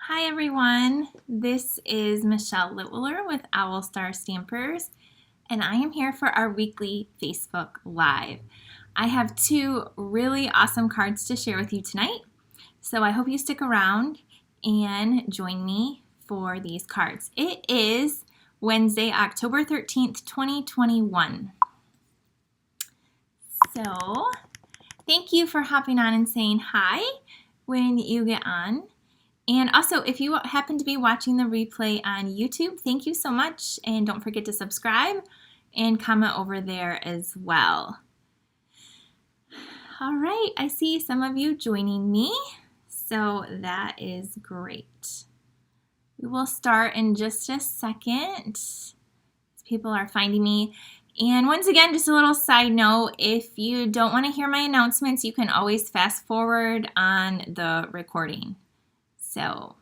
Hi everyone, this is Michelle Littler with Owl Star Stampers, and I am here for our weekly Facebook Live. I have two really awesome cards to share with you tonight, so I hope you stick around and join me for these cards. It is Wednesday, October 13th, 2021. So, thank you for hopping on and saying hi when you get on. And also, if you happen to be watching the replay on YouTube, thank you so much. And don't forget to subscribe and comment over there as well. All right, I see some of you joining me, so that is great. We will start in just a second as people are finding me. And once again, just a little side note, if you don't want to hear my announcements, you can always fast forward on the recording. So,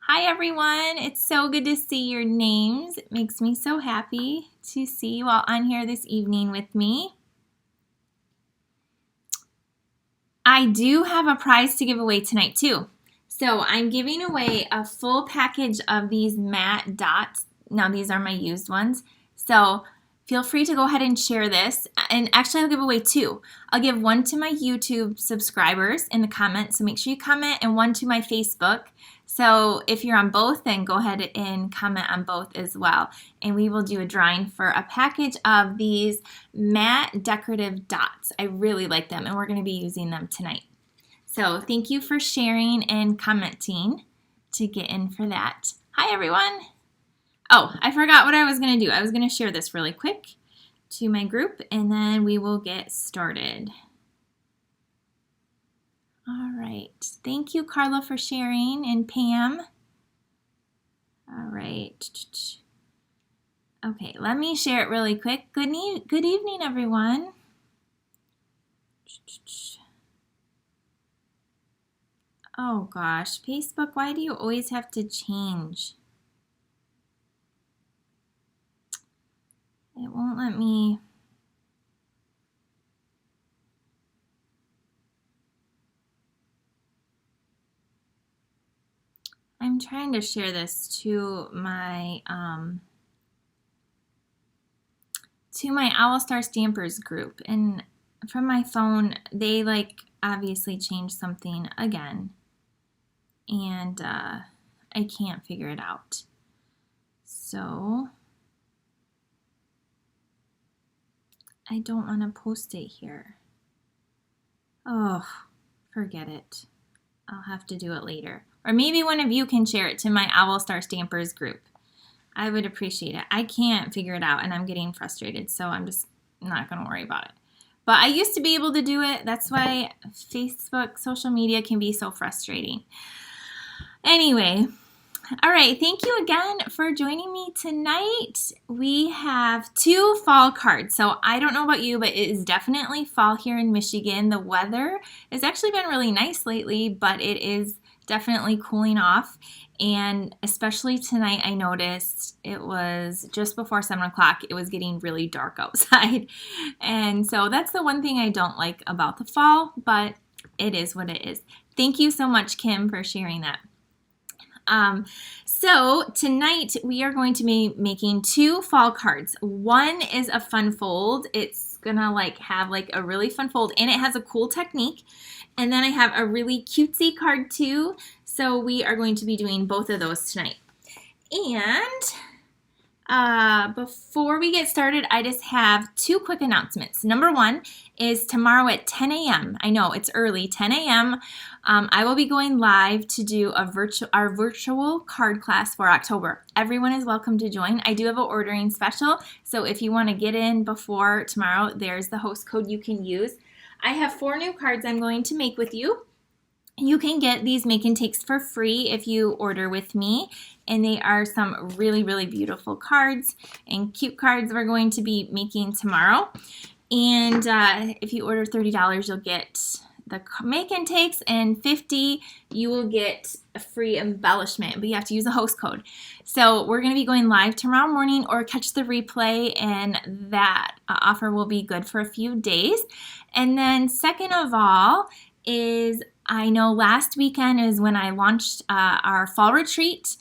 hi everyone, it's so good to see your names. It makes me so happy to see you all on here this evening with me. I do have a prize to give away tonight too. So I'm giving away a full package of these matte dots. Now these are my used ones. So feel free to go ahead and share this. And actually I'll give away two. I'll give one to my YouTube subscribers in the comments. So make sure you comment, and one to my Facebook. So if you're on both, then go ahead and comment on both as well. And we will do a drawing for a package of these matte decorative dots. I really like them, and we're going to be using them tonight. So thank you for sharing and commenting to get in for that. Hi everyone. Oh, I forgot what I was going to do. I was going to share this really quick to my group, and then we will get started. All right. Thank you, Carla, for sharing, and Pam. All right. Okay, let me share it really quick. Good evening, everyone. Oh, gosh. Facebook, why do you always have to change? It won't let me. I'm trying to share this to my Owl Star Stampers group, and from my phone they obviously changed something again, and I can't figure it out. So I don't want to post it here. Oh, forget it. I'll have to do it later. Or maybe one of you can share it to my Owl Star Stampers group. I would appreciate it. I can't figure it out, and I'm getting frustrated, so I'm just not going to worry about it. But I used to be able to do it. That's why Facebook, social media can be so frustrating. Anyway, all right, thank you again for joining me tonight. We have two fall cards. So I don't know about you, but it is definitely fall here in Michigan. The weather has actually been really nice lately, but it is definitely cooling off. And especially tonight, I noticed it was just before 7 o'clock. It was getting really dark outside. And so that's the one thing I don't like about the fall, but it is what it is. Thank you so much, Kim, for sharing that. So tonight we are going to be making two fall cards. One is a fun fold. It's gonna have a really fun fold, and it has a cool technique. And then I have a really cutesy card too. So we are going to be doing both of those tonight. And before we get started, I just have two quick announcements. Number one is tomorrow at 10 a.m. I know it's early, 10 a.m. I will be going live to do our virtual card class for October. Everyone is welcome to join. I do have an ordering special, so if you want to get in before tomorrow, there's the host code you can use. I have 4 new cards I'm going to make with you. You can get these make and takes for free if you order with me, and they are some really, really beautiful cards and cute cards we're going to be making tomorrow. And if you order $30, you'll get the make and takes, and $50 you will get a free embellishment, but you have to use a host code. So we're going to be going live tomorrow morning, or catch the replay, and that offer will be good for a few days. And then second of all is I know last weekend is when I launched our fall retreat,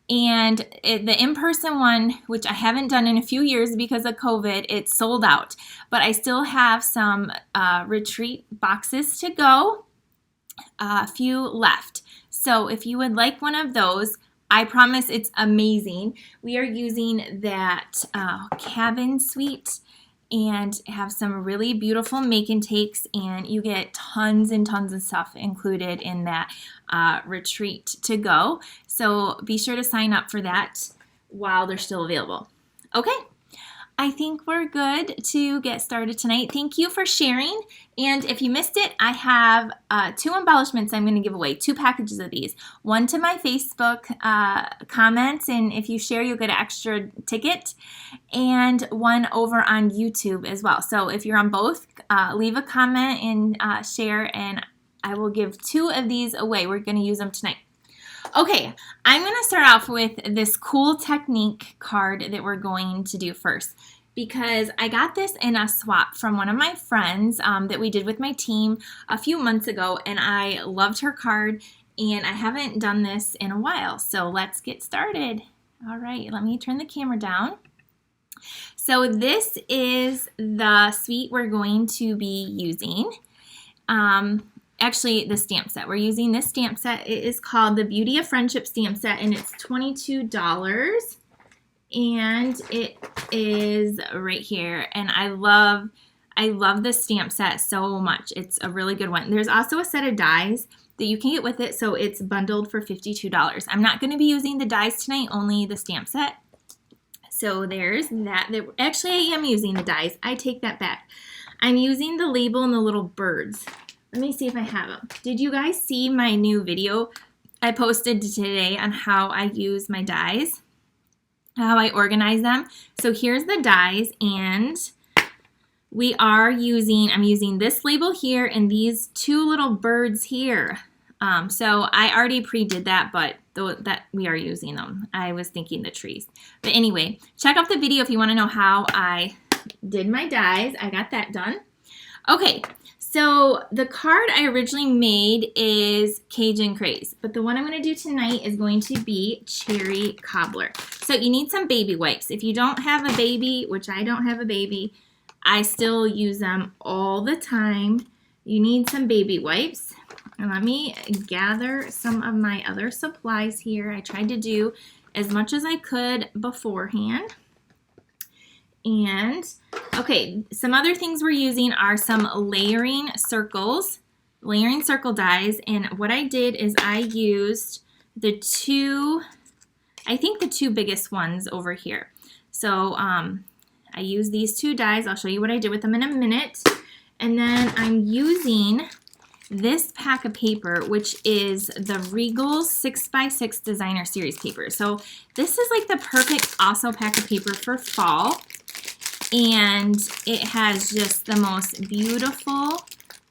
and the in-person one, which I haven't done in a few years because of COVID, it's sold out. But I still have some retreat boxes to go, a few left. So if you would like one of those, I promise it's amazing. We are using that cabin suite and have some really beautiful make and takes, and you get tons and tons of stuff included in that retreat to go. So be sure to sign up for that while they're still available. Okay, I think we're good to get started tonight. Thank you for sharing. And if you missed it, I have 2 embellishments I'm going to give away, 2 packages of these. One to my Facebook comments, and if you share, you'll get an extra ticket. And one over on YouTube as well. So if you're on both, leave a comment and share, and I will give 2 of these away. We're going to use them tonight. Okay, I'm going to start off with this cool technique card that we're going to do first, because I got this in a swap from one of my friends that we did with my team a few months ago, and I loved her card, and I haven't done this in a while. So let's get started. All right, let me turn the camera down. So this is the suite we're going to be using. Actually, the stamp set. We're using this stamp set. It is called the Beauty of Friendship stamp set, and it's $22. And it is right here. And I love this stamp set so much. It's a really good one. There's also a set of dies that you can get with it, so it's bundled for $52. I'm not going to be using the dies tonight, only the stamp set. So there's that. Actually, I am using the dies. I take that back. I'm using the label and the little birds. Let me see if I have them. Did you guys see my new video I posted today on how I use my dies, how I organize them? So here's the dies, and I'm using this label here and these 2 little birds here. So I already pre-did that, but that we are using them. I was thinking the trees. But anyway, check out the video if you want to know how I did my dies. I got that done. Okay. So the card I originally made is Cajun Craze, but the one I'm going to do tonight is going to be Cherry Cobbler. So you need some baby wipes. If you don't have a baby, which I don't have a baby, I still use them all the time. You need some baby wipes. And let me gather some of my other supplies here. I tried to do as much as I could beforehand. And, okay, some other things we're using are some layering circle dies. And what I did is I used the 2 biggest ones over here. So I used these 2 dies. I'll show you what I did with them in a minute. And then I'm using this pack of paper, which is the Regal 6x6 Designer Series paper. So this is like the perfect also pack of paper for fall. And it has just the most beautiful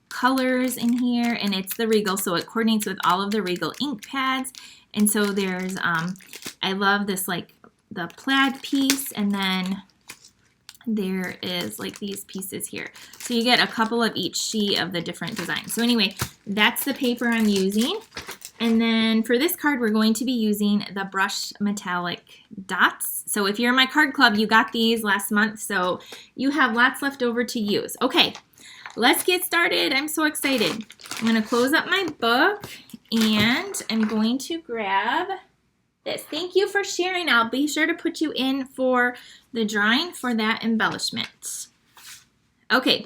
colors in here, and it's the Regal, so it coordinates with all of the Regal ink pads. And so there's, I love this, like, the plaid piece, and then there is, like, these pieces here. So you get a couple of each sheet of the different designs. So anyway, that's the paper I'm using. And then for this card, we're going to be using the brushed metallic dots. So if you're in my card club, you got these last month, so you have lots left over to use. Okay, let's get started. I'm so excited. I'm going to close up my book, and I'm going to grab this. Thank you for sharing. I'll be sure to put you in for the drawing for that embellishment. Okay,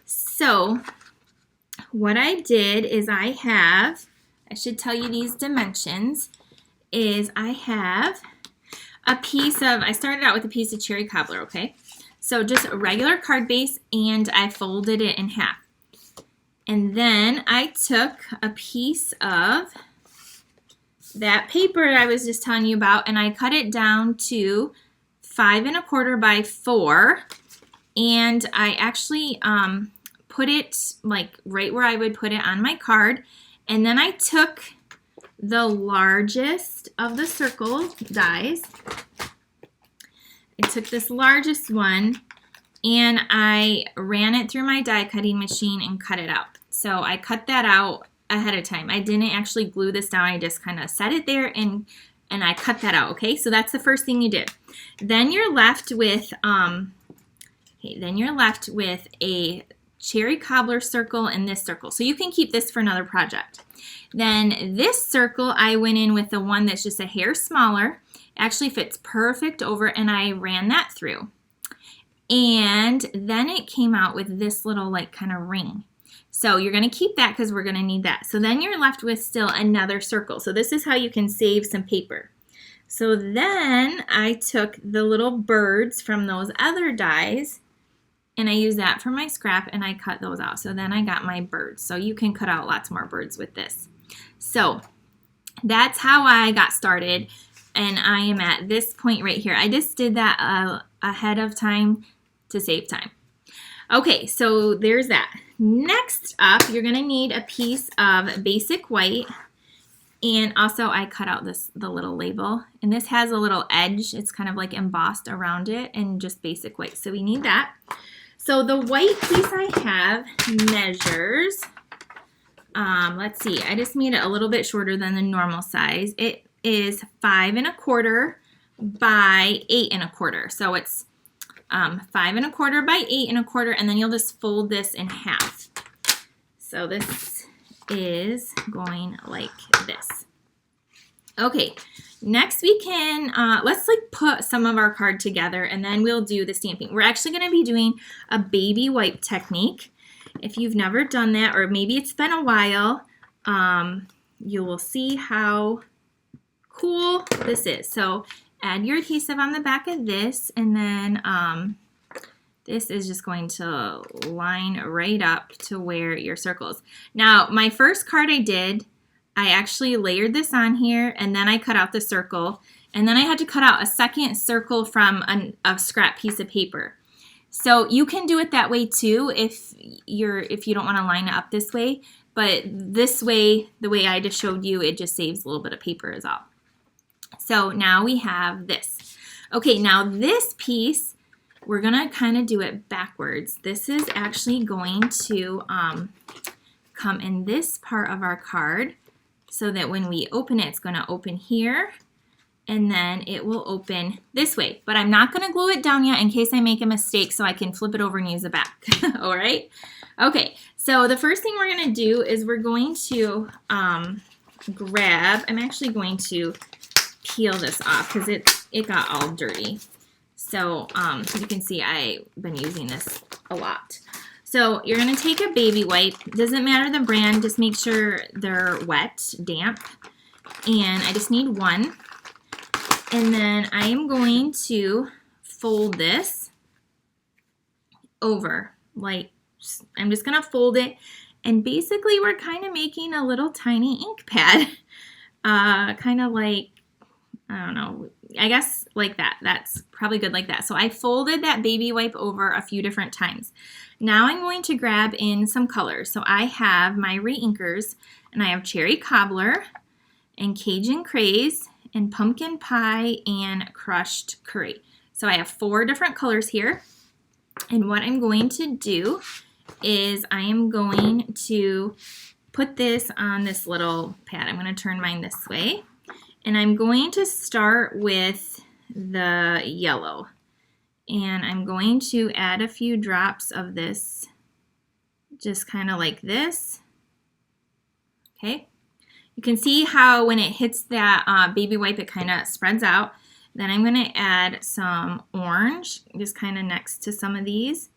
so what I did is I should tell you these dimensions, is I have a piece of, I started out with a piece of Cherry Cobbler, okay? So just a regular card base, and I folded it in half. And then I took a piece of that paper I was just telling you about, and I cut it down to 5 1/4 by 4, and I actually put it like right where I would put it on my card. And then I took the largest of the circle dies. I took this largest one, and I ran it through my die cutting machine and cut it out. So I cut that out ahead of time. I didn't actually glue this down. I just kind of set it there and I cut that out, okay? So that's the first thing you did. Then you're left with, a cherry cobbler circle and this circle. So you can keep this for another project. Then this circle, I went in with the one that's just a hair smaller. It actually fits perfect over, and I ran that through. And then it came out with this little like kind of ring. So you're going to keep that because we're going to need that. So then you're left with still another circle. So this is how you can save some paper. So then I took the little birds from those other dies and I used that for my scrap and I cut those out. So then I got my birds. So you can cut out lots more birds with this. So that's how I got started. And I am at this point right here. I just did that ahead of time to save time. Okay, so there's that. Next up, you're going to need a piece of basic white. And also I cut out the little label. And this has a little edge. It's kind of like embossed around it and just basic white. So we need that. So the white piece I have measures, let's see, I just made it a little bit shorter than the normal size. It is 5 1/4 by 8 1/4. So it's 5 1/4 by 8 1/4, and then you'll just fold this in half. So this is going like this. Okay, next we can, let's like put some of our card together and then we'll do the stamping. We're actually going to be doing a baby wipe technique. If you've never done that, or maybe it's been a while, you will see how cool this is. So add your adhesive on the back of this, and then this is just going to line right up to where your circles. Now, my first card I actually layered this on here, and then I cut out the circle, and then I had to cut out a second circle from a scrap piece of paper. So you can do it that way too if you don't want to line it up this way, but this way, the way I just showed you, it just saves a little bit of paper is all. So now we have this. Okay, now this piece, we're going to kind of do it backwards. This is actually going to come in this part of our card so that when we open it, it's going to open here, and then it will open this way. But I'm not going to glue it down yet in case I make a mistake so I can flip it over and use the back. All right? Okay, so the first thing we're going to do is we're going to grab, I'm actually going to peel this off because it got all dirty. So you can see I've been using this a lot. So you're going to take a baby wipe. Doesn't matter the brand, just make sure they're wet, damp. And I just need one. And then I am going to fold this over. Like, I'm just going to fold it. And basically we're kind of making a little tiny ink pad. Kind of like, I don't know, I guess like that. That's probably good like that. So I folded that baby wipe over a few different times. Now I'm going to grab in some colors. So I have my reinkers, and I have cherry cobbler and Cajun craze and pumpkin pie and crushed curry. So I have 4 different colors here. And what I'm going to do is I am going to put this on this little pad. I'm going to turn mine this way. And I'm going to start with the yellow. And I'm going to add a few drops of this, just kind of like this. Okay. You can see how when it hits that baby wipe, it kind of spreads out. Then I'm going to add some orange, just kind of next to some of these.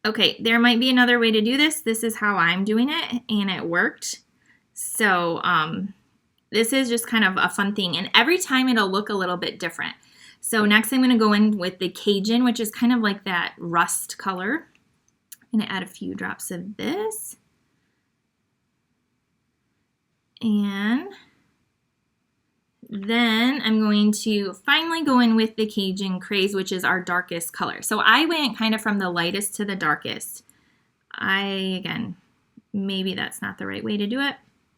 Okay, there might be another way to do this. This is how I'm doing it, and it worked. So, this is just kind of a fun thing, and every time it'll look a little bit different. So next I'm going to go in with the Cajun, which is kind of like that rust color. I'm going to add a few drops of this. And then I'm going to finally go in with the Cajun Craze, which is our darkest color. So I went kind of from the lightest to the darkest. Again, maybe that's not the right way to do it,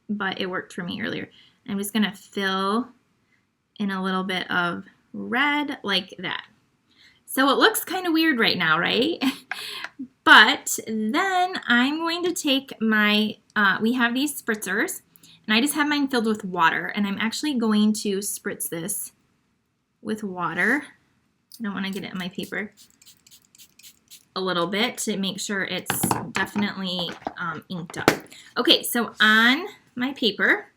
but it worked for me earlier. I'm just going to fill in a little bit of red like that. So it looks kind of weird right now, right? But then I'm going to take my we have these spritzers, and I just have mine filled with water, and I'm actually going to spritz this with water. I don't want to get it in my paper. A little bit to make sure it's definitely inked up. Okay, so on my paper,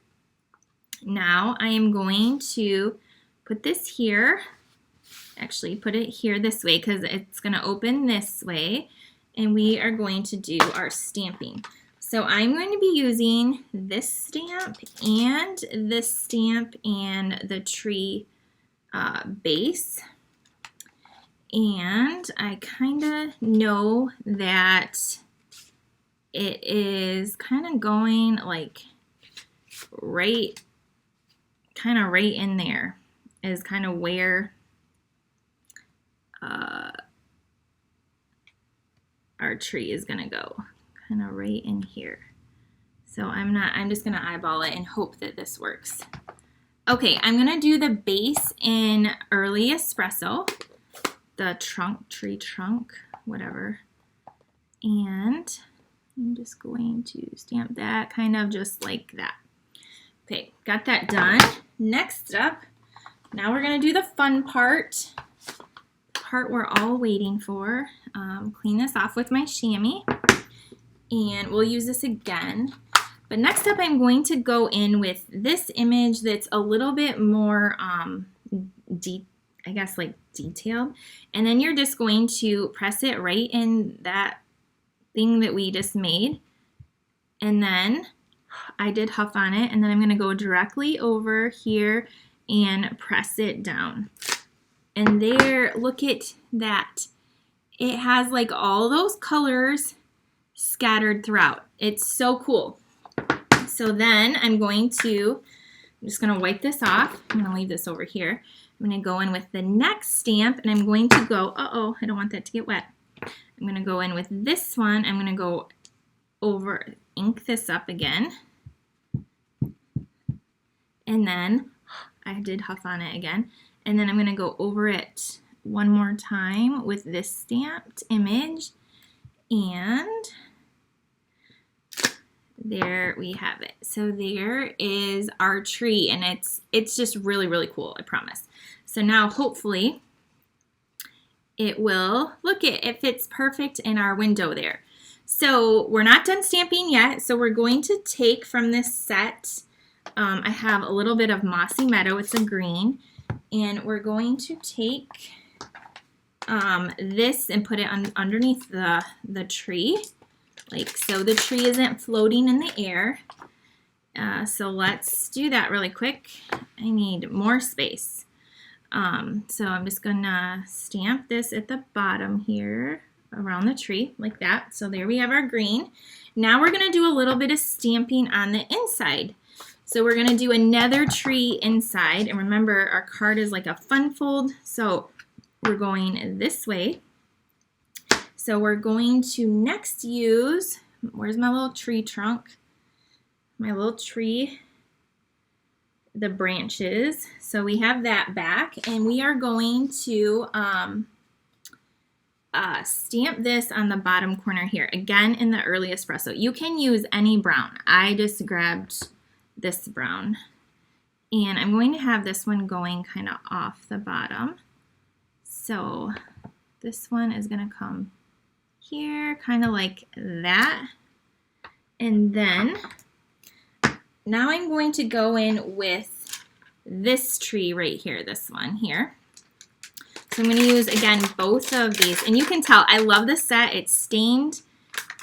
now I am going to put this here. Actually, put it here this way because it's going to open this way, and we are going to do our stamping. So I'm going to be using this stamp and the tree base. And I kind of know that it is kind of going like right in there is kind of where our tree is going to go, kind of right in here. So I'm just going to eyeball it and hope that this works. Okay, I'm going to do the base in Early Espresso, the tree trunk, whatever. And I'm just going to stamp that kind of just like that. Okay, got that done. Next up, now we're going to do the fun part. The part we're all waiting for. Clean this off with my chamois, and we'll use this again. But next up, I'm going to go in with this image that's a little bit more I guess like detailed, and then you're just going to press it right in that thing that we just made, and then I did huff on it, and then I'm going to go directly over here and press it down. And there, look at that. It has like all those colors scattered throughout. It's so cool. So then I'm just going to wipe this off. I'm going to leave this over here. I'm going to go in with the next stamp, and I'm going to go, I don't want that to get wet. I'm going to go in with this one. I'm going to go over, ink this up again. And then I did huff on it again. And then I'm going to go over it one more time with this stamped image. And there we have it. So there is our tree, and it's just really, really cool, I promise. So now hopefully it will, look, it fits perfect in our window there. So we're not done stamping yet, so we're going to take from this set, I have a little bit of Mossy Meadow, it's a green, and we're going to take this and put it underneath the tree. Like so the tree isn't floating in the air. So let's do that really quick. I need more space. So I'm just gonna stamp this at the bottom here around the tree like that. So there we have our green. Now we're gonna do a little bit of stamping on the inside. So we're gonna do another tree inside, and remember our card is like a fun fold, so we're going this way. So we're going to next use, where's my little tree trunk? My little tree, the branches. So we have that back, and we are going to stamp this on the bottom corner here, again in the Early Espresso. You can use any brown. I just grabbed this brown, and I'm going to have this one going kind of off the bottom. So this one is going to come here, kind of like that. And then now I'm going to go in with this tree right here, this one here. So I'm going to use, again, both of these. And you can tell, I love this set. It's stained.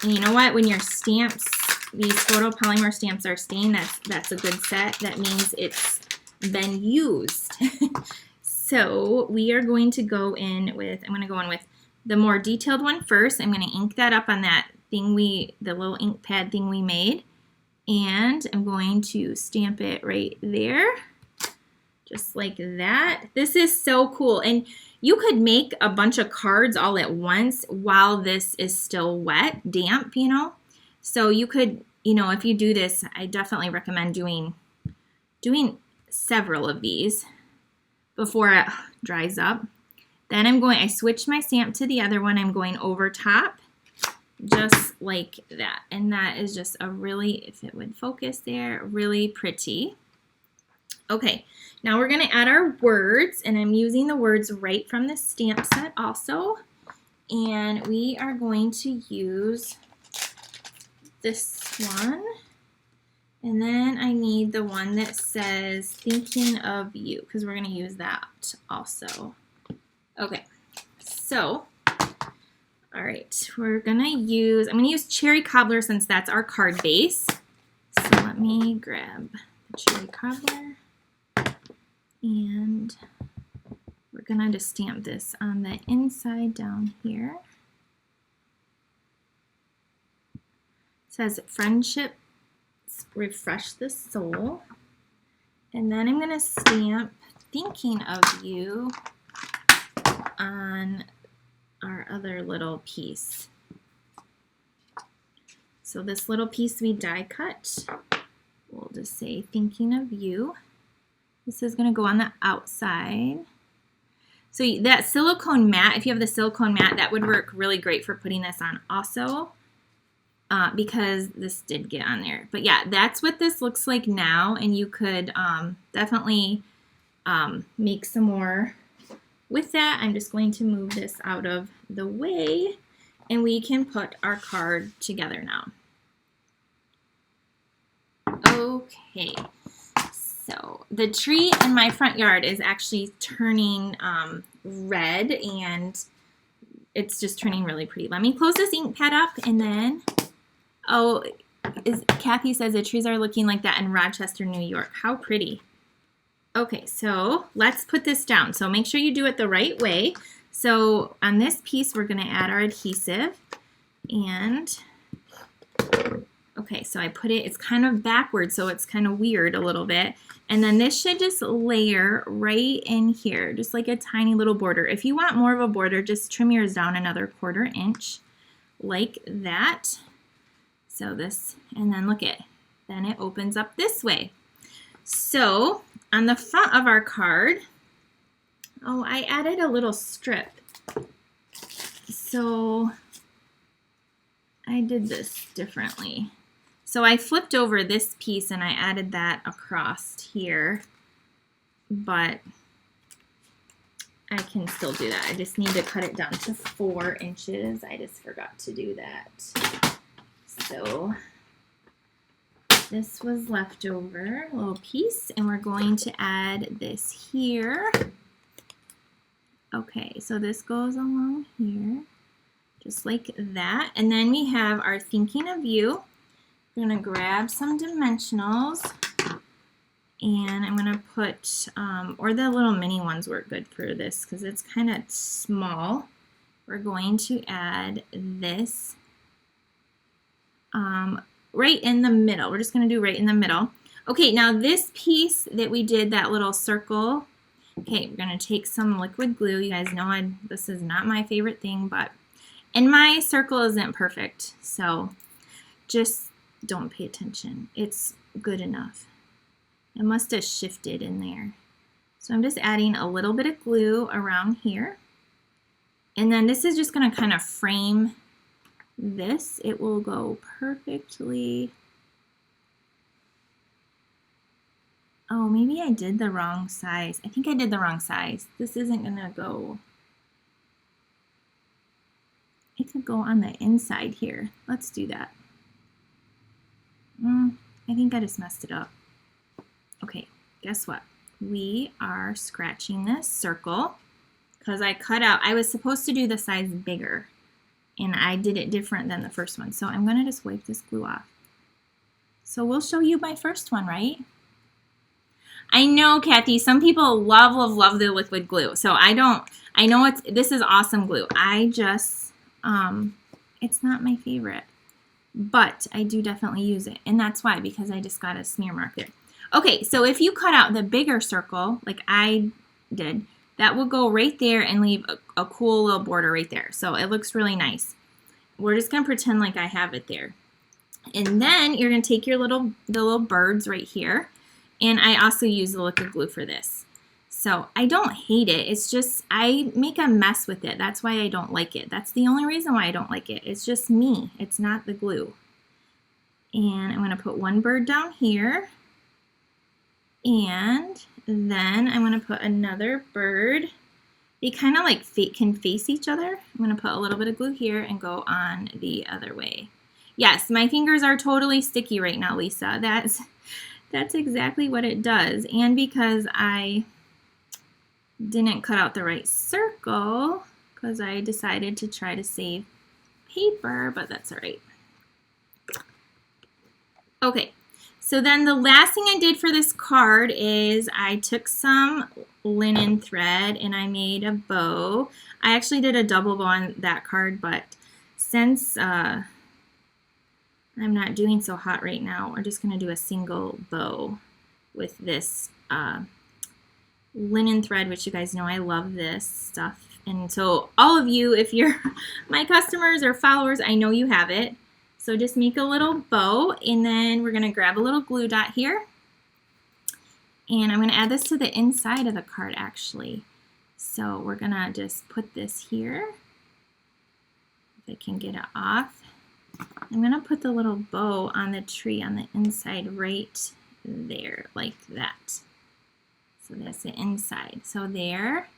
And you know what? When your stamps, these photopolymer stamps are stained, that's a good set. That means it's been used. So we are going to go in with, I'm going to go in with the more detailed one first. I'm going to ink that up on that thing the little ink pad thing we made. And I'm going to stamp it right there, just like that. This is so cool. And you could make a bunch of cards all at once while this is still wet, damp, you know. So you could, you know, if you do this, I definitely recommend doing several of these before it dries up. Then I switch my stamp to the other one. I'm going over top, just like that. And that is just a really, if it would focus there, really pretty. Okay, now we're going to add our words, and I'm using the words right from the stamp set also. And we are going to use this one. And then I need the one that says thinking of you, because we're going to use that also. Okay, so, all right, I'm going to use cherry cobbler since that's our card base. So let me grab the cherry cobbler, and we're going to just stamp this on the inside down here. It says friendship, refresh the soul. And then I'm going to stamp thinking of you on our other little piece. So this little piece we die cut, we'll just say thinking of you. This is going to go on the outside. So that silicone mat, if you have the silicone mat, that would work really great for putting this on also, because this did get on there. But yeah, that's what this looks like now, and you could definitely make some more with that. I'm just going to move this out of the way, and we can put our card together now. Okay, so the tree in my front yard is actually turning red, and it's just turning really pretty. Let me close this ink pad up, and then, Kathy says the trees are looking like that in Rochester, New York. How pretty. Okay, so let's put this down. So make sure you do it the right way. So on this piece, we're going to add our adhesive. And, okay, so I put it, it's kind of backwards, so it's kind of weird a little bit. And then this should just layer right in here, just like a tiny little border. If you want more of a border, just trim yours down another 1/4 inch, like that. So this, and then look at, then it opens up this way. So on the front of our card, I added a little strip. So I did this differently. So I flipped over this piece and I added that across here, but I can still do that. I just need to cut it down to 4 inches. I just forgot to do that. So this was left over, a little piece, and we're going to add this here. Okay, so this goes along here, just like that. And then we have our thinking of you. We're going to grab some dimensionals, and I'm going to put, or the little mini ones work good for this because it's kind of small. We're going to add this right in the middle. We're just going to do right in the middle. Okay, now this piece that we did, that little circle, okay, we're going to take some liquid glue. You guys know this is not my favorite thing, and my circle isn't perfect, so just don't pay attention. It's good enough. It must have shifted in there. So I'm just adding a little bit of glue around here. And then this is just going to kind of frame this. It will go perfectly. Oh, maybe I did the wrong size. I think I did the wrong size. This isn't going to go. It could go on the inside here. Let's do that. I think I just messed it up. Okay, guess what? We are scratching this circle because I cut out, I was supposed to do the size bigger, and I did it different than the first one. So I'm going to just wipe this glue off. So we'll show you my first one, right? I know, Kathy, some people love the liquid glue. So I know this is awesome glue. I just, it's not my favorite. But I do definitely use it, and that's why, because I just got a smear mark there. Okay, so if you cut out the bigger circle, like I did, that will go right there and leave a cool little border right there. So it looks really nice. We're just going to pretend like I have it there. And then you're going to take your the little birds right here, and I also use the liquid glue for this. So I don't hate it. It's just I make a mess with it. That's why I don't like it. That's the only reason why I don't like it. It's just me. It's not the glue. And I'm going to put one bird down here. And then I'm going to put another bird. They kind of like can face each other. I'm going to put a little bit of glue here and go on the other way. Yes, my fingers are totally sticky right now, Lisa. That's exactly what it does. And because I didn't cut out the right circle, because I decided to try to save paper, but that's all right. Okay, so then the last thing I did for this card is I took some linen thread and I made a bow. I actually did a double bow on that card, but since I'm not doing so hot right now, we're just going to do a single bow with this linen thread, which you guys know I love this stuff. And so all of you, if you're my customers or followers, I know you have it. So just make a little bow, and then we're going to grab a little glue dot here. And I'm going to add this to the inside of the card, actually. So we're going to just put this here. If I can get it off. I'm going to put the little bow on the tree on the inside right there, like that. So that's the inside. So there.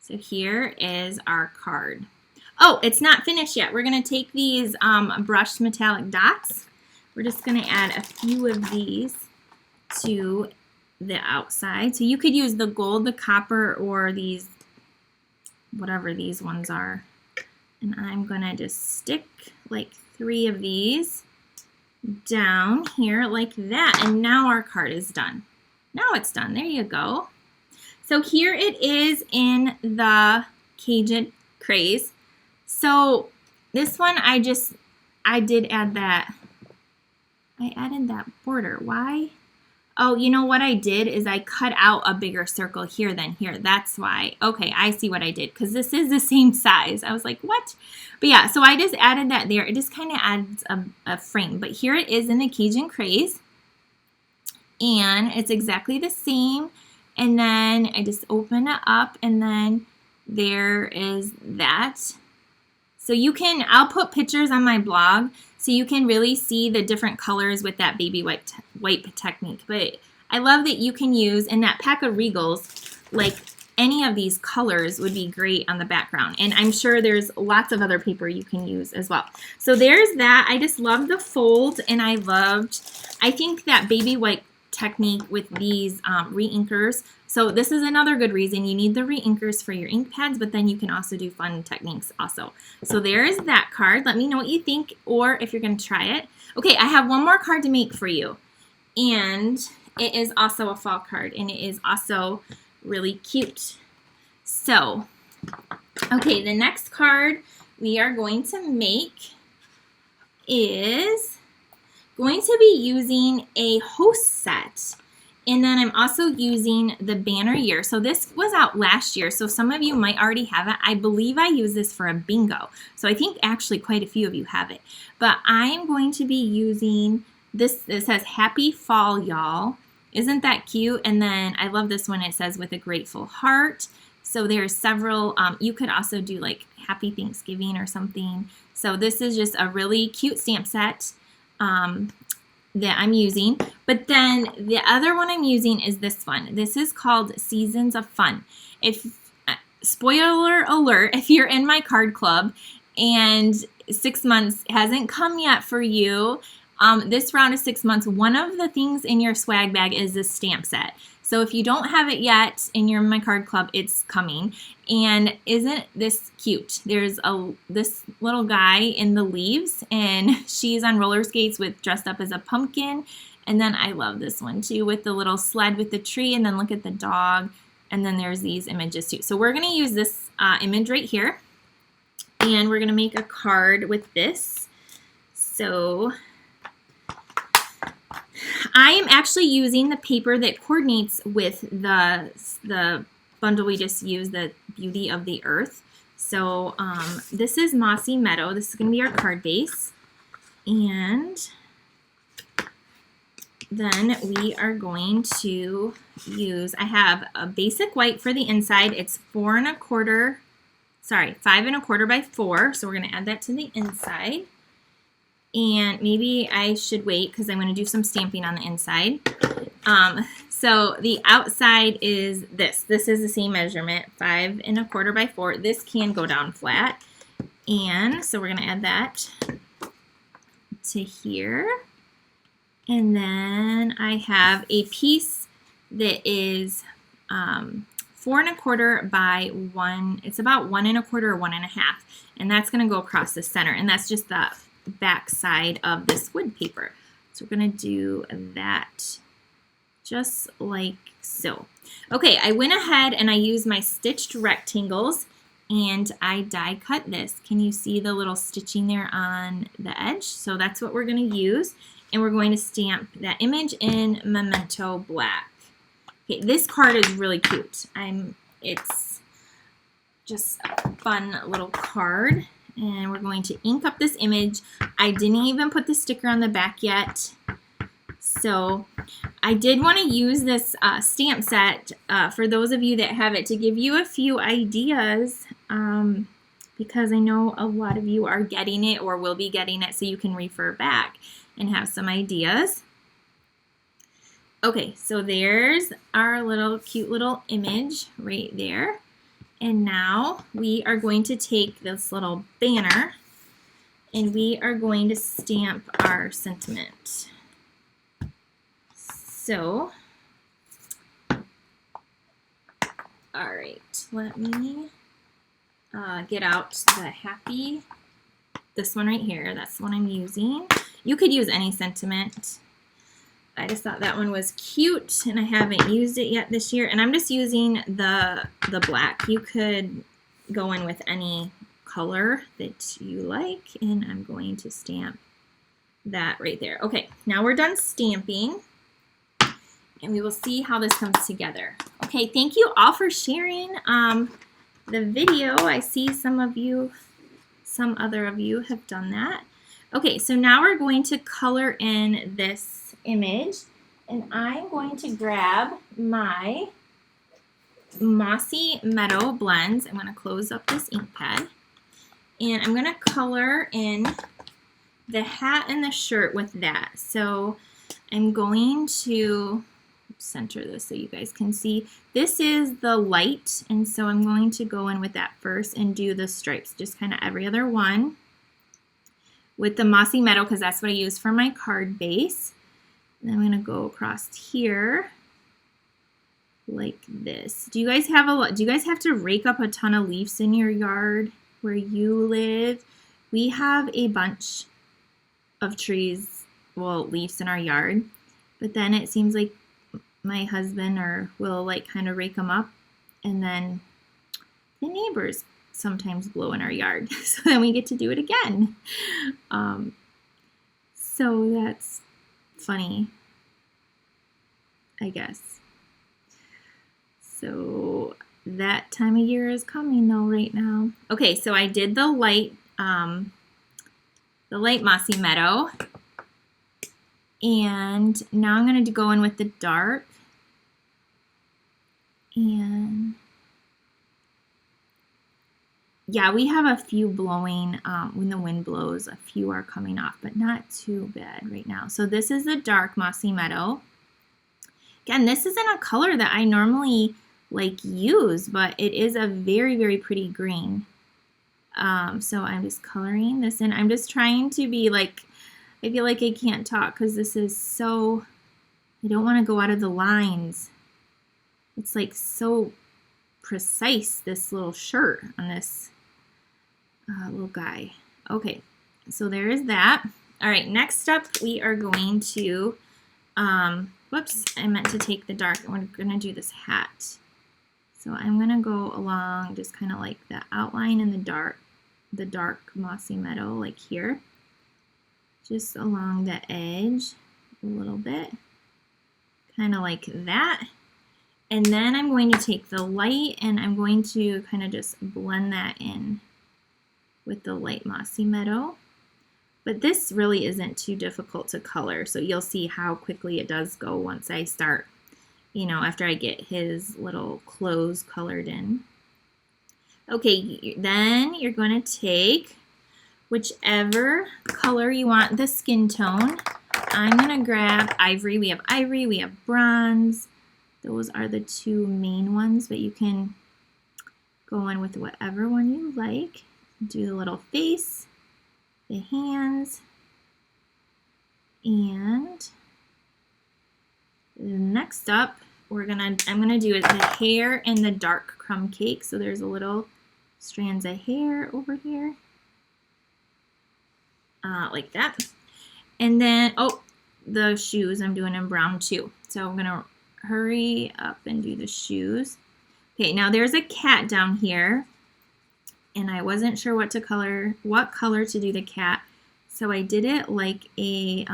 So here is our card. Oh, it's not finished yet. We're going to take these brushed metallic dots. We're just going to add a few of these to the outside. So you could use the gold, the copper, or these, whatever these ones are. And I'm going to just stick like 3 of these down here like that. And now our card is done. Now it's done. There you go. So here it is in the Cajun Craze. So this one I did add that. I added that border. Why? Oh, you know what I did is I cut out a bigger circle here than here. That's why. Okay, I see what I did because this is the same size. I was like, what? But yeah, so I just added that there. It just kind of adds a frame. But here it is in the Cajun Craze. And it's exactly the same. And then I just open it up and then there is that. So you can, I'll put pictures on my blog so you can really see the different colors with that baby wipe technique. But I love that you can use, in that pack of Regals, like any of these colors would be great on the background. And I'm sure there's lots of other paper you can use as well. So there's that. I just love the fold, and I think that baby wipe technique with these re-inkers. So this is another good reason you need the re-inkers for your ink pads, but then you can also do fun techniques also. So there's that card. Let me know what you think, or if you're going to try it. Okay, I have one more card to make for you, and it is also a fall card, and it is also really cute. So, okay, the next card we are going to make is going to be using a host set. And then I'm also using the banner year. So this was out last year, so some of you might already have it. I believe I use this for a bingo. So I think actually quite a few of you have it. But I'm going to be using this. It says Happy Fall, y'all. Isn't that cute? And then I love this one. It says with a grateful heart. So there's several. You could also do like Happy Thanksgiving or something. So this is just a really cute stamp set that I'm using. But then the other one I'm using is this one. This is called Seasons of Fun. Spoiler alert, if you're in my card club and 6 months hasn't come yet for you, this round is 6 months. One of the things in your swag bag is this stamp set. So if you don't have it yet and you're in my card club, it's coming. And isn't this cute? There's this little guy in the leaves, and she's on roller skates dressed up as a pumpkin. And then I love this one too, with the little sled with the tree, and then look at the dog. And then there's these images too. So we're going to use this image right here, and we're going to make a card with this. So I am actually using the paper that coordinates with the bundle we just used, the Beauty of the Earth. So this is Mossy Meadow. This is going to be our card base. And then we are going to use, I have a basic white for the inside. It's 5 1/4 by 4. So we're going to add that to the inside. And maybe I should wait because I'm going to do some stamping on the inside. So the outside is this. This is the same measurement, 5 1/4 by 4. This can go down flat. And so we're going to add that to here. And then I have a piece that is 4 1/4 by 1. It's about 1 1/4 or 1 1/2. And that's going to go across the center. And that's just the back side of this wood paper. So we're going to do that just like so. Okay, I went ahead and I used my stitched rectangles and I die cut this. Can you see the little stitching there on the edge? So that's what we're going to use. And we're going to stamp that image in Memento Black. Okay, this card is really cute. It's just a fun little card. And we're going to ink up this image. I didn't even put the sticker on the back yet. So I did want to use this stamp set for those of you that have it to give you a few ideas because I know a lot of you are getting it or will be getting it, so you can refer back and have some ideas. Okay, so there's our little cute little image right there. And now we are going to take this little banner and we are going to stamp our sentiment. So, all right, let me get out the happy, this one right here. That's the one I'm using. You could use any sentiment. I just thought that one was cute and I haven't used it yet this year. And I'm just using the black. You could go in with any color that you like. And I'm going to stamp that right there. Okay, now we're done stamping. And we will see how this comes together. Okay, thank you all for sharing the video. I see some other of you have done that. Okay, so now we're going to color in this image. And I'm going to grab my Mossy Meadow blends. I'm going to close up this ink pad. And I'm going to color in the hat and the shirt with that. So I'm going to center this so you guys can see. This is the light, and so I'm going to go in with that first and do the stripes, just kind of every other one with the Mossy Meadow because that's what I use for my card base. And I'm going to go across here like this. Do you guys have to rake up a ton of leaves in your yard where you live? We have a bunch of trees, well, leaves in our yard, but then it seems like my husband will like kind of rake them up, and then the neighbors sometimes blow in our yard, so then we get to do it again. So that's funny, I guess. So that time of year is coming though right now. Okay, so I did the light Mossy Meadow, and now I'm going to go in with the dark. And yeah, we have a few blowing when the wind blows. A few are coming off, but not too bad right now. So this is the dark Mossy Meadow. Again, this isn't a color that I normally use, but it is a very, very pretty green. So I'm just coloring this in. I'm just trying to be like, I feel like I can't talk because this is so, I don't want to go out of the lines. It's like so precise, this little shirt on this little guy. Okay, so there is that. All right, next up we are going to, whoops, I meant to take the dark, and we're going to do this hat. So I'm going to go along just kind of like the outline in the dark Mossy Meadow, like here. Just along the edge a little bit, kind of like that. And then I'm going to take the light and I'm going to kind of just blend that in with the light Mossy Meadow. But this really isn't too difficult to color, so you'll see how quickly it does go once I start, you know, after I get his little clothes colored in. Okay, then you're going to take whichever color you want the skin tone. I'm going to grab ivory. We have bronze. Those are the two main ones, but you can go in with whatever one you like. Do the little face, the hands, and next up I'm gonna do the hair and the dark crumb cake. So there's a little strands of hair over here, like that. And then, oh, the shoes I'm doing in brown too. So I'm gonna hurry up and do the shoes. Okay, now there's a cat down here, and I wasn't sure what color to do the cat. So I did it like a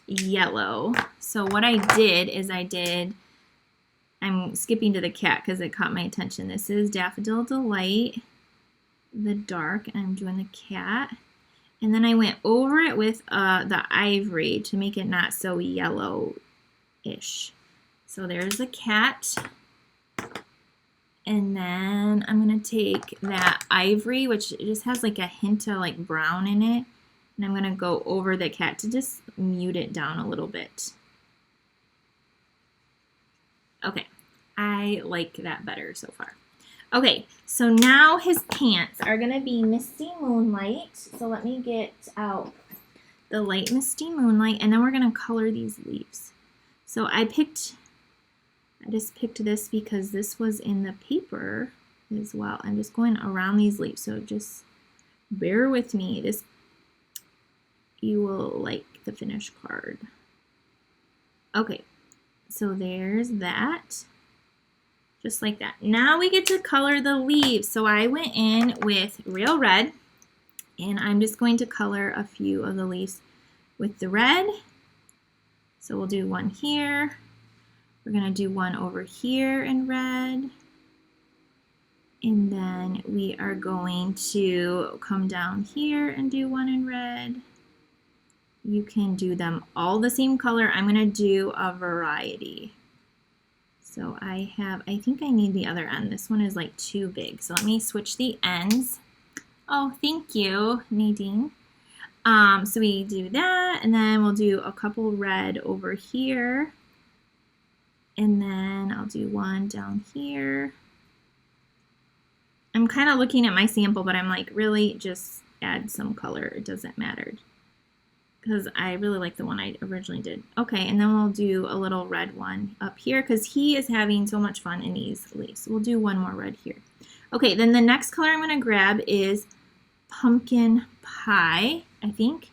yellow. So what I did is I'm skipping to the cat because it caught my attention. This is Daffodil Delight, the dark, and I'm doing the cat. And then I went over it with the ivory to make it not so yellow-ish. So there's the cat. And then I'm going to take that ivory, which just has like a hint of like brown in it. And I'm going to go over the cat to just mute it down a little bit. Okay, I like that better so far. Okay, so now his pants are going to be Misty Moonlight. So let me get out the light Misty Moonlight, and then we're going to color these leaves. So I just picked this because this was in the paper as well. I'm just going around these leaves, so just bear with me. You will like the finished card. Okay, so there's that. Just like that. Now we get to color the leaves. So I went in with Real Red, and I'm just going to color a few of the leaves with the red. So we'll do one here. We're going to do one over here in red. And then we are going to come down here and do one in red. You can do them all the same color. I'm going to do a variety. So I think I need the other end. This one is like too big. So let me switch the ends. Oh, thank you, Nadine. So we do that, and then we'll do a couple red over here. And then I'll do one down here. I'm kind of looking at my sample, but I'm like, really just add some color. It doesn't matter. Because I really like the one I originally did. Okay, and then we'll do a little red one up here because he is having so much fun in these leaves. We'll do one more red here. Okay, then the next color I'm going to grab is Pumpkin Pie, I think.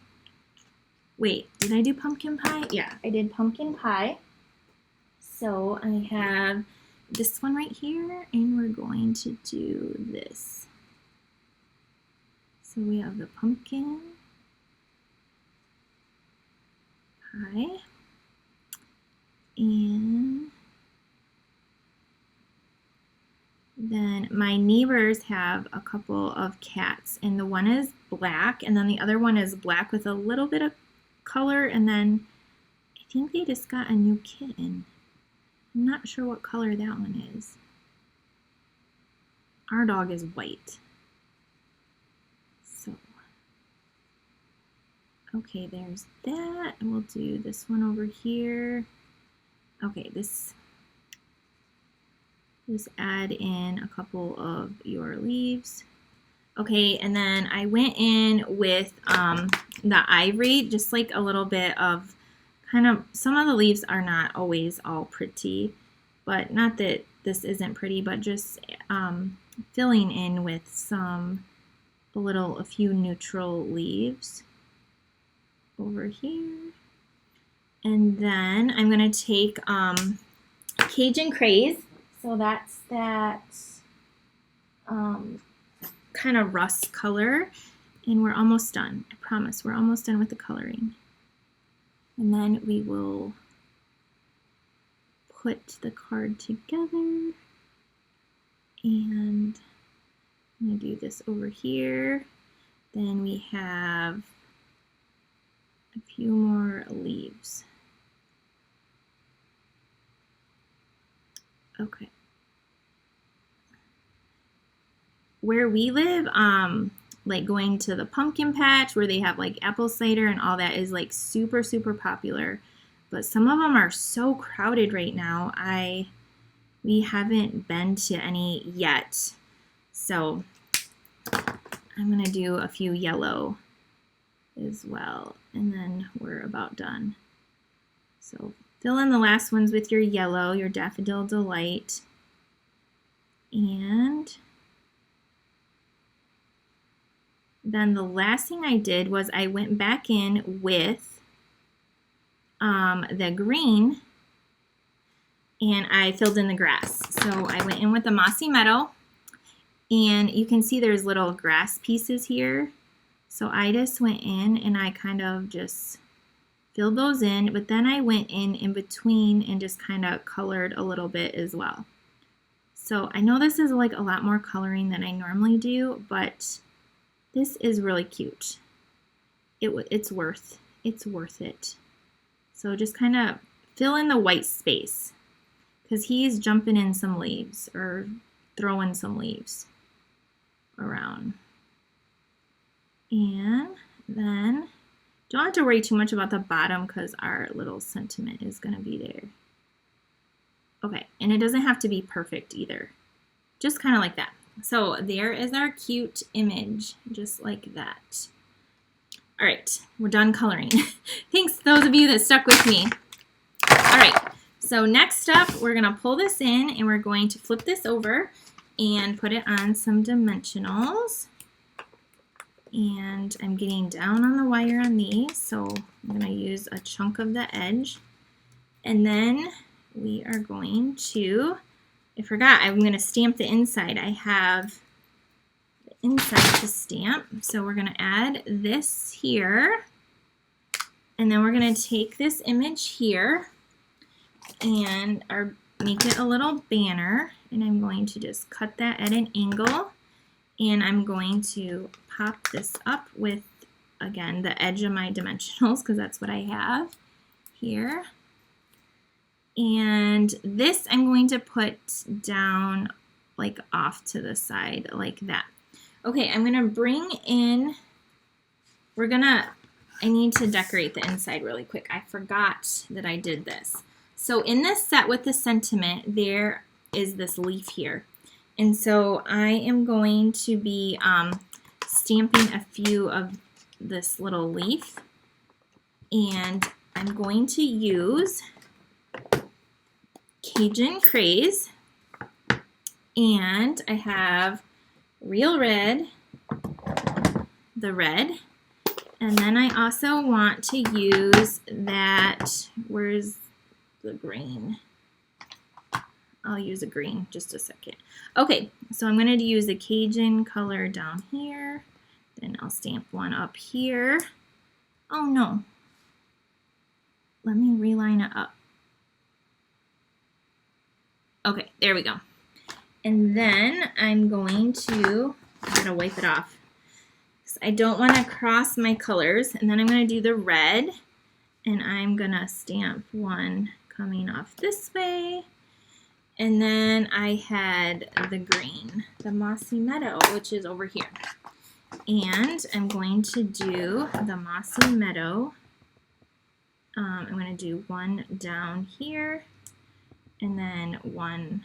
Wait, did I do Pumpkin Pie? Yeah, I did Pumpkin Pie. So I have this one right here, and we're going to do this. So we have the pumpkin pie, and then my neighbors have a couple of cats, and the one is black, and then the other one is black with a little bit of color, and then I think they just got a new kitten. I'm not sure what color that one is. Our dog is white. So, okay, there's that. And we'll do this one over here. Okay, just add in a couple of your leaves. Okay, and then I went in with the ivory, just like a little bit of some of the leaves are not always all pretty, but not that this isn't pretty, but just filling in with a few neutral leaves over here. And then I'm going to take Cajun Craze. So that's that kind of rust color. And we're almost done. I promise, we're almost done with the coloring. And then we will put the card together. And I'm going to do this over here. Then we have a few more leaves. Okay. Where we live, like going to the pumpkin patch where they have like apple cider and all that is like super, super popular. But some of them are so crowded right now. We haven't been to any yet. So I'm gonna do a few yellow as well. And then we're about done. So fill in the last ones with your yellow, your Daffodil Delight. And then the last thing I did was I went back in with the green and I filled in the grass. So I went in with the Mossy Meadow and you can see there's little grass pieces here. So I just went in and I kind of just filled those in, but then I went in between and just kind of colored a little bit as well. So I know this is like a lot more coloring than I normally do, but this is really cute. It's worth it. So just kind of fill in the white space because he's jumping in some leaves or throwing some leaves around. And then don't have to worry too much about the bottom because our little sentiment is going to be there. Okay, and it doesn't have to be perfect either. Just kind of like that. So there is our cute image, just like that. All right, we're done coloring. Thanks those of you that stuck with me. All right, so next up, we're gonna pull this in and we're going to flip this over and put it on some dimensionals. And I'm getting down on the wire on these, so I'm gonna use a chunk of the edge. And then we are going to, I forgot, I'm gonna stamp the inside. I have inside to stamp. So we're going to add this here and then we're going to take this image here and make it a little banner, and I'm going to just cut that at an angle, and I'm going to pop this up with, again, the edge of my dimensionals because that's what I have here. And this I'm going to put down like off to the side like that. Okay, I'm gonna bring in, I need to decorate the inside really quick. I forgot that I did this. So in this set with the sentiment, there is this leaf here. And so I am going to be stamping a few of this little leaf. And I'm going to use Cajun Craze. And I have Real Red, the red, and then I also want to use that, where's the green? I'll use a green, just a second. Okay, so I'm going to use the Cajun color down here, then I'll stamp one up here. Oh no, let me reline it up. Okay, there we go. And then I'm going to, I gotta wipe it off. I don't want to cross my colors. And then I'm going to do the red. And I'm going to stamp one coming off this way. And then I had the green, the Mossy Meadow, which is over here. And I'm going to do the Mossy Meadow. I'm going to do one down here. And then one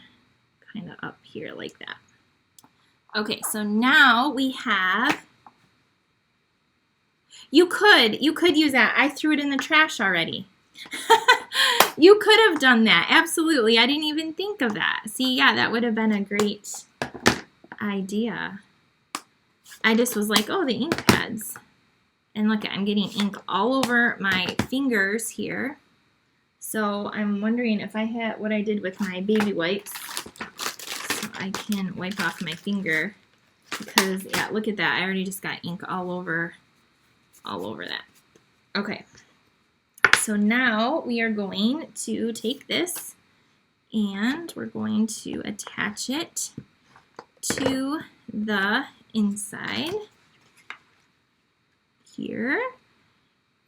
kind of up here like that. Okay, so now we have, you could use that. I threw it in the trash already. You could have done that, absolutely. I didn't even think of that. See, yeah, that would have been a great idea. I just was like, oh, the ink pads. And look, I'm getting ink all over my fingers here. So I'm wondering if I had what I did with my baby wipes. I can wipe off my finger because, yeah, look at that. I already just got ink all over that. Okay, so now we are going to take this and we're going to attach it to the inside. here.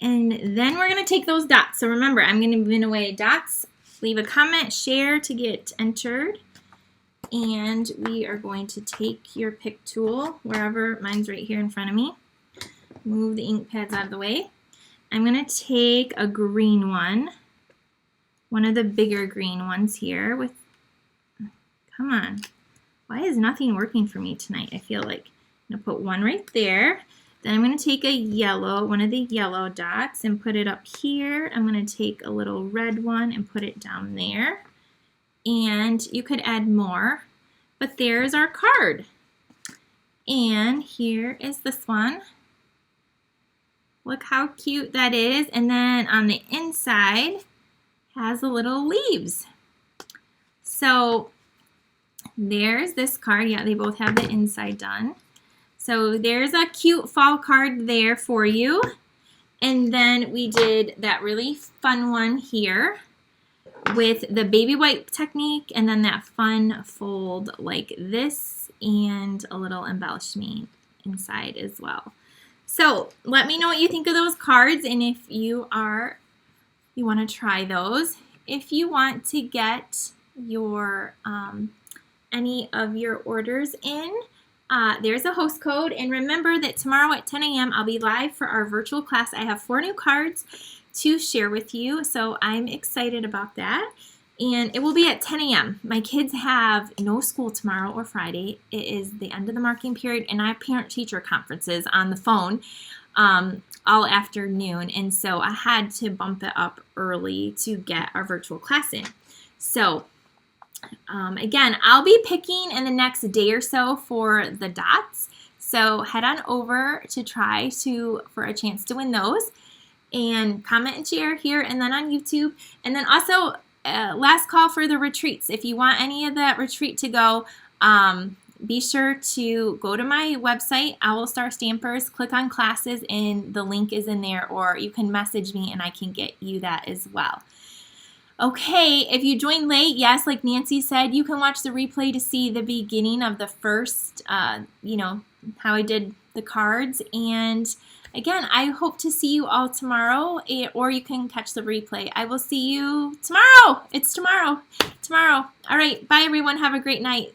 And then we're going to take those dots. So remember, I'm going to bin away dots. Leave a comment, share to get entered. And we are going to take your pick tool, wherever, mine's right here in front of me. Move the ink pads out of the way. I'm going to take a green one of the bigger green ones here with, come on, why is nothing working for me tonight? I feel like I'm going to put one right there. Then I'm going to take a yellow, one of the yellow dots, and put it up here. I'm going to take a little red one and put it down there. And you could add more, but there's our card. And here is this one. Look how cute that is. And then on the inside has the little leaves. So there's this card. Yeah, they both have the inside done. So there's a cute fall card there for you. And then we did that really fun one here with the baby wipe technique, and then that fun fold like this, and a little embellishment inside as well. So let me know what you think of those cards, and if you want to try those. If you want to get your any of your orders in, there's a host code, and remember that tomorrow at 10 a.m. I'll be live for our virtual class. I have 4 new cards to share with you, so I'm excited about that. And it will be at 10 a.m. My kids have no school tomorrow or Friday. It is the end of the marking period, and I have parent-teacher conferences on the phone all afternoon, and so I had to bump it up early to get our virtual class in. So again, I'll be picking in the next day or so for the dots. So head on over to try for a chance to win those, and comment and share here and then on YouTube. And then also last call for the retreats. If you want any of that retreat to go, be sure to go to my website, Owl Star Stampers, click on classes, and the link is in there, or you can message me and I can get you that as well. Okay, if you joined late, yes, like Nancy said, you can watch the replay to see the beginning of the first, how I did the cards. And again, I hope to see you all tomorrow, or you can catch the replay. I will see you tomorrow. It's tomorrow. All right, bye everyone. Have a great night.